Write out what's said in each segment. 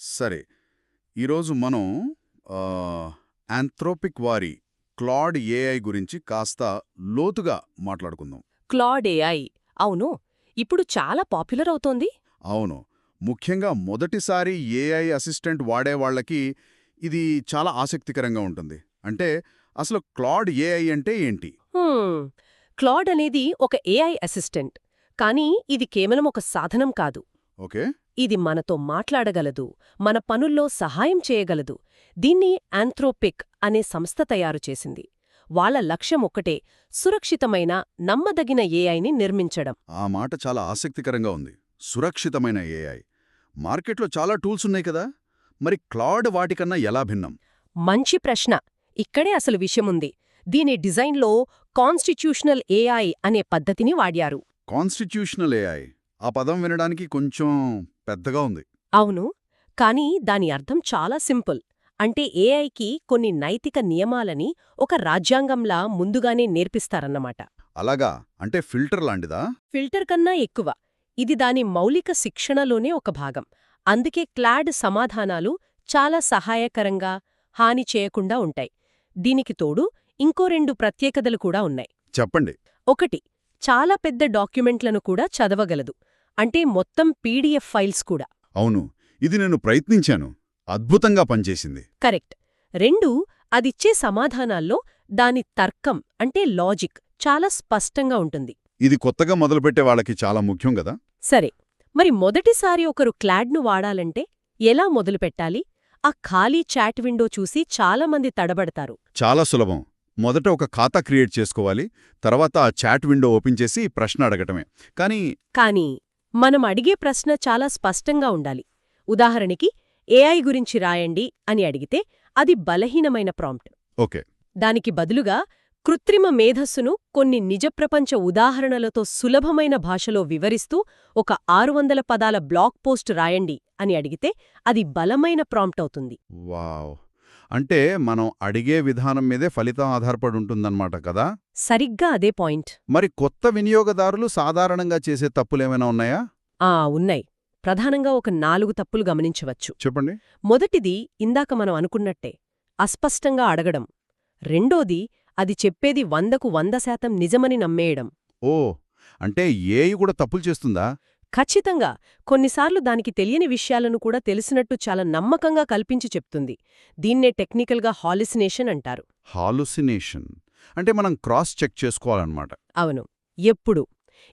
సరే. ఈరోజు మనం ఆంథ్రోపిక్ వారి క్లాడ్ ఏఐ గురించి కాస్త లోతుగా మాట్లాడుకుందాం. క్లాడ్ ఏఐ అవును, ఇప్పుడు చాలా పాపులర్ అవుతోంది. అవును. ముఖ్యంగా మొదటిసారి ఏఐ అసిస్టెంట్ వాడేవాళ్లకి ఇది చాలా ఆసక్తికరంగా ఉంటుంది. అంటే అసలు క్లాడ్ ఏఐ అంటే ఏంటి? హ్మ్, క్లాడ్ అనేది ఒక ఏఐ అసిస్టెంట్, కానీ ఇది కేవలం ఒక సాధనం కాదు. ఓకే. ఇది మనతో మాట్లాడగలదు, మన పనుల్లో సహాయం చేయగలదు. దీన్ని ఆంథ్రోపిక్ అనే సంస్థ తయారు చేసింది. వాళ్ళ లక్ష్యం ఒక్కటే, సురక్షితమైన, నమ్మదగిన ఏఐని నిర్మించడం. ఆ మాట చాలా ఆసక్తికరంగా ఉంది. సురక్షితమైన ఏఐ. మార్కెట్లో చాలా టూల్స్ ఉన్నాయి కదా, మరి క్లాడ్ వాటికన్నా ఎలా భిన్నం? మంచి ప్రశ్న. ఇక్కడే అసలు విషయముంది. దీని డిజైన్లో కాన్స్టిట్యూషనల్ ఏఐ అనే పద్ధతిని వాడ్యారు. కాన్స్టిట్యూషనల్ ఏఐ, ఆ పదం వినడానికి కొంచెం పెద్దగా ఉంది. అవును, కానీ దాని అర్థం చాలా సింపుల్. అంటే ఏఐకి కొన్ని నైతిక నియమాలని ఒక రాజ్యాంగంలా ముందుగానే నేర్పిస్తారన్నమాట. అలాగా? అంటే ఫిల్టర్ లాంటిదా? ఫిల్టర్ కన్నా ఎక్కువ. ఇది దాని మౌలిక శిక్షణలోనే ఒక భాగం. అందుకే క్లాడ్ సమాధానాలు చాలా సహాయకరంగా, హాని చేయకుండా ఉంటాయి. దీనికి తోడు ఇంకో 2 ప్రత్యేకతలు కూడా ఉన్నాయి. చెప్పండి. ఒకటి, చాలా పెద్ద డాక్యుమెంట్లను కూడా చదవగలదు. అంటే మొత్తం పీడీఎఫ్ ఫైల్స్ కూడా. అవును, ఇది నేను ప్రయత్నించాను. అద్భుతంగా పనిచేసింది. కరెక్ట్. 2, అదిచ్చే సమాధానాల్లో దాని తర్కం అంటే లాజిక్ చాలా స్పష్టంగా ఉంటుంది. ఇది కొత్తగా మొదలుపెట్టే వాళ్ళకి చాలా ముఖ్యం గదా. సరే, మరి మొదటిసారి ఒకరు క్లాడ్ను వాడాలంటే ఎలా మొదలుపెట్టాలి? ఆ ఖాళీ చాట్ విండో చూసి చాలామంది తడబడతారు. చాలా సులభం. మొదట ఒక ఖాతా క్రియేట్ చేసుకోవాలి. తర్వాత ఆ చాట్ విండో ఓపెన్ చేసి ప్రశ్న అడగటమే. కానీ మనం అడిగే ప్రశ్న చాలా స్పష్టంగా ఉండాలి. ఉదాహరణకి, ఏఐ గురించి రాయండి అని అడిగితే అది బలహీనమైన ప్రాంప్ట్. ఓకే. దానికి బదులుగా కృత్రిమ మేధస్సును కొన్ని నిజప్రపంచ ఉదాహరణలతో సులభమైన భాషలో వివరిస్తూ ఒక 600 పదాల బ్లాగ్ పోస్ట్ రాయండి అని అడిగితే అది బలమైన ప్రాంప్ట్ అవుతుంది. వావ్! అంటే మనం అడిగే విధానం మీదే ఫలితం ఆధారపడి ఉంటుందన్నమాట కదా. సరిగ్గా అదే పాయింట్. మరి కొత్త వినియోగదారులు సాధారణంగా చేసే తప్పులేమైనా ఉన్నాయా? ఉన్నాయి. ప్రధానంగా ఒక 4 తప్పులు గమనించవచ్చు. చెప్పండి. మొదటిది, ఇందాక మనం అనుకున్నట్టే, అస్పష్టంగా అడగడం. రెండోది, అది చెప్పేది 100కు 100% నిజమని నమ్మేయడం. ఓ, అంటే ఏఐ కూడా తప్పులు చేస్తుందా? ఖచ్చితంగా. కొన్నిసార్లు దానికి తెలియని విషయాలను కూడా తెలిసినట్టు చాలా నమ్మకంగా కల్పించి చెప్తుంది. దీన్నే టెక్నికల్గా హాలిసినేషన్ అంటారు. హాలుసినేషన్ అంటే మనం క్రాస్ చెక్ చేసుకోవాలన్నమాట. అవును, ఎప్పుడు.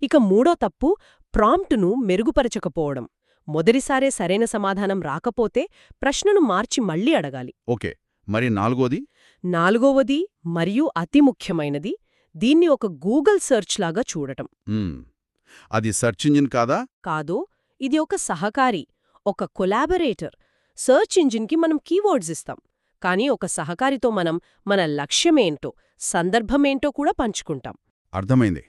ఇక మూడో తప్పు, ప్రాంప్టును మెరుగుపరచకపోవడం. మొదటిసారే సరైన సమాధానం రాకపోతే ప్రశ్నను మార్చి మళ్లీ అడగాలి. ఓకే. మరి నాలుగోది? నాలుగవది మరియు అతి ముఖ్యమైనది, దీన్ని ఒక గూగుల్ సెర్చ్ లాగా చూడటం. అది సెర్చ్ ఇంజిన్ కాదా? కాదు, ఇది ఒక సహకారి, ఒక కొలాబరేటర్. సెర్చ్ ఇంజిన్కి మనం కీవర్డ్స్ ఇస్తాం, కానీ ఒక సహకారితో మనం మన లక్ష్యమేంటో, సందర్భమేంటో కూడా పంచుకుంటాం. అర్థమైంది.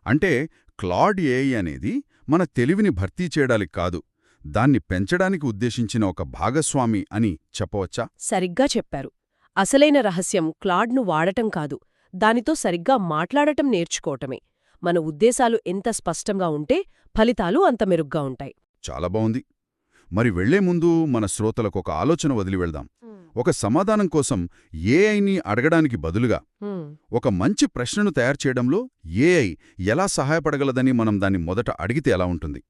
అంటే క్లాడ్ ఏఐ అనేది మన తెలివిని భర్తీ చేయడానికి కాదు, దాన్ని పెంచడానికి ఉద్దేశించిన ఒక భాగస్వామి అని చెప్పవచ్చా? సరిగ్గా చెప్పారు. అసలైన రహస్యం క్లాడ్ను వాడటం కాదు, దానితో సరిగ్గా మాట్లాడటం నేర్చుకోవటమే. మన ఉద్దేశాలు ఎంత స్పష్టంగా ఉంటే ఫలితాలు అంత మెరుగ్గా ఉంటాయి. చాలా బావుంది. మరి వెళ్లే ముందు మన శ్రోతలకు ఒక ఆలోచన వదిలి వెళ్దాం. ఒక సమాధానం కోసం ఏఐని అడగడానికి బదులుగా ఒక మంచి ప్రశ్నను తయారు చేయడంలో ఏఐ ఎలా సహాయపడగలదని మనం దాన్ని మొదట అడిగితే ఎలా ఉంటుంది?